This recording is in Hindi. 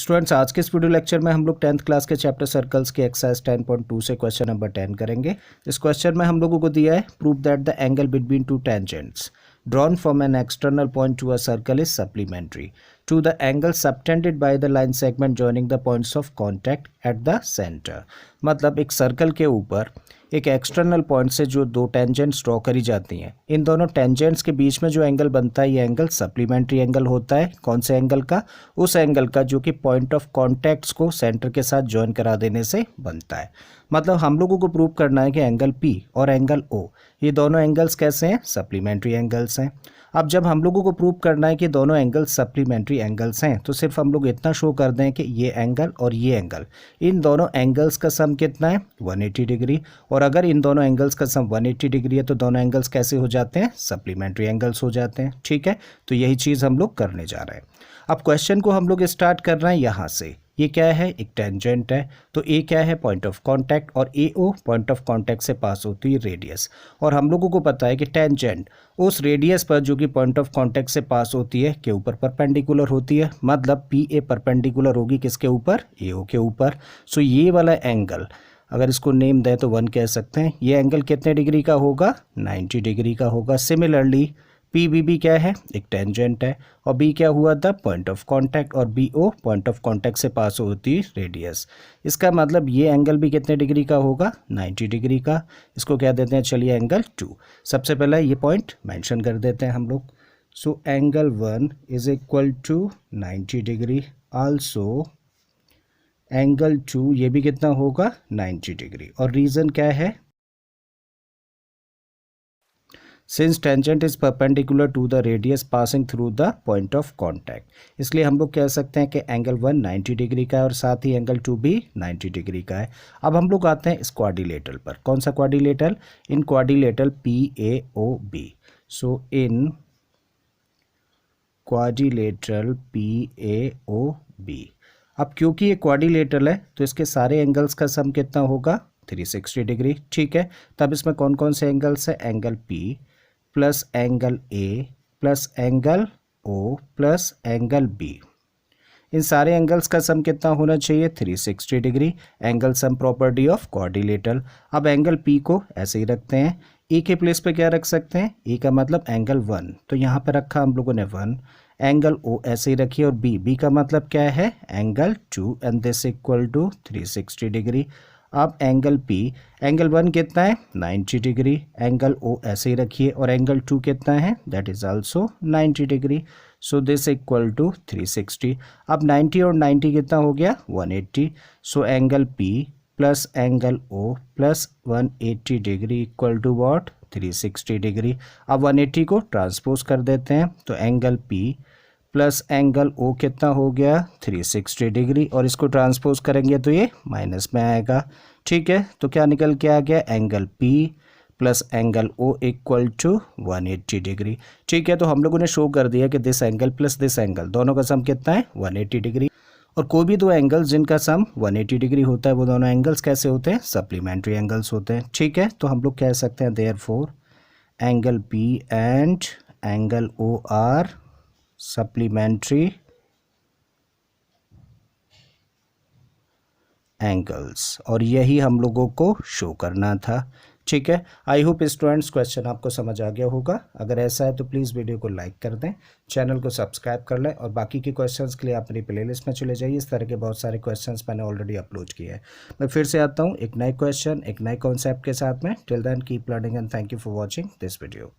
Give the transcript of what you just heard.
स्टूडेंट्स, आज के इस वीडियो लेक्चर में हम लोग 10th क्लास के चैप्टर सर्कल्स के एक्सरसाइज 10.2 से क्वेश्चन नंबर 10 करेंगे। इस क्वेश्चन में हम लोगों को दिया है prove that the angle between two tangents drawn from an external point to a circle is supplementary to the angle subtended by the line segment joining the points of contact at the centre. मतलब एक सर्कल के ऊपर एक एक्सटर्नल पॉइंट से जो दो टेंजेंट्स ड्रॉ करी जाती हैं, इन दोनों टेंजेंट्स के बीच में जो एंगल बनता है ये एंगल सप्लीमेंट्री एंगल होता है। कौन से एंगल का? उस एंगल का जो कि पॉइंट ऑफ कॉन्टैक्ट्स को सेंटर के साथ ज्वाइन करा देने से बनता है। मतलब हम लोगों को प्रूव करना है कि एंगल P और एंगल O ये दोनों एंगल्स कैसे हैं? सप्लीमेंट्री एंगल्स हैं। अब जब हम लोगों को प्रूव करना है कि दोनों एंगल्स सप्लीमेंट्री एंगल्स हैं तो सिर्फ हम लोग इतना शो कर दें कि ये एंगल और ये एंगल, इन दोनों एंगल्स का सम कितना है? 180 डिग्री। और अगर इन दोनों एंगल्स का सम 180 डिग्री है तो दोनों एंगल्स कैसे हो जाते हैं? सप्लीमेंट्री एंगल्स हो जाते हैं। ठीक है, तो यही चीज़ हम लोग करने जा रहे हैं। अब क्वेश्चन को हम लोग स्टार्ट कर रहे हैं यहाँ से। ये क्या है? एक टेंजेंट है। तो ए क्या है? पॉइंट ऑफ कांटेक्ट, और ए ओ पॉइंट ऑफ कांटेक्ट से पास होती है रेडियस। और हम लोगों को पता है कि टेंजेंट उस रेडियस पर जो कि पॉइंट ऑफ कांटेक्ट से पास होती है के ऊपर परपेंडिकुलर होती है। मतलब पी ए परपेंडिकुलर होगी किसके ऊपर? ए ओ के ऊपर। सो ये वाला एंगल अगर इसको नेम दें तो 1 कह सकते हैं। ये एंगल कितने डिग्री का होगा? 90 डिग्री का होगा। सिमिलरली पी बी बी क्या है? एक टेंजेंट है। और बी क्या हुआ था? Point of contact. और B O point of contact से पास होती है रेडियस। इसका मतलब ये एंगल भी कितने डिग्री का होगा? 90 डिग्री का। इसको क्या देते हैं? चलिए एंगल 2। सबसे पहले ये पॉइंट मेंशन कर देते हैं हम लोग। So angle 1 is equal to 90 degree. Also angle 2 ये भी कितना होगा? 90 डिग्री। और रीज़न क्या है? Since tangent is perpendicular to the radius passing through the point of contact, इसलिए हम लोग कह सकते हैं कि एंगल 1 90 डिग्री का है और साथ ही एंगल 2 भी 90 डिग्री का है। अब हम लोग आते हैं इस क्वाड्रिलेटरल पर। कौन सा क्वाड्रिलेटरल? इन क्वाड्रिलेटरल PAOB। सो इन क्वाड्रिलेटरल PAOB। अब क्योंकि ये क्वाड्रिलेटरल है तो इसके सारे एंगल्स का सम कितना होगा? 360 डिग्री। ठीक है, तब इसमें कौन कौन से एंगल्स है? Angle P plus angle A plus angle O plus angle B। इन सारे एंगल्स का सम कितना होना चाहिए? 360 degree. Angle sum property of quadrilateral. अब एंगल P को ऐसे ही रखते हैं। E के प्लेस पे क्या रख सकते हैं? E का मतलब एंगल 1, तो यहाँ पे रखा हम लोगों ने 1। एंगल O ऐसे ही रखिए। और B का मतलब क्या है? Angle 2 and this equal to 360 degree. अब एंगल P, एंगल 1 कितना है? 90 डिग्री। एंगल O ऐसे ही रखिए। और एंगल 2 कितना है? That is also 90 degree. So this equal to 360। अब 90 और 90 कितना हो गया? 180। So angle P plus angle O plus 180 degree equal to what? 360 degree. अब 180 को ट्रांसपोज कर देते हैं तो angle P plus angle O कितना हो गया? 360 डिग्री। और इसको ट्रांसपोज करेंगे तो ये माइनस में आएगा। ठीक है, तो क्या निकल के आ गया? Angle P plus angle O equal to 180 degree. ठीक है, तो हम लोगों ने शो कर दिया कि this angle plus this angle दोनों का सम कितना है? 180 डिग्री। और कोई भी दो एंगल्स जिनका सम 180 डिग्री होता है वो दोनों एंगल्स कैसे होते हैं? सप्लीमेंट्री एंगल्स होते हैं। ठीक है, तो हम लोग कह सकते हैं therefore angle P and angle O are supplementary angles. और यही हम लोगों को शो करना था। ठीक है, आई होप स्टूडेंट्स क्वेश्चन आपको समझ आ गया होगा। अगर ऐसा है तो प्लीज़ वीडियो को लाइक कर दें, चैनल को सब्सक्राइब कर लें, और बाकी के क्वेश्चंस के लिए आप मेरी प्लेलिस्ट में चले जाइए। इस तरह के बहुत सारे क्वेश्चंस मैंने ऑलरेडी अपलोड किए हैं। मैं फिर से आता हूँ एक नए क्वेश्चन, एक नए कॉन्सेप्ट के साथ में। Till then keep learning and thank you for watching this video.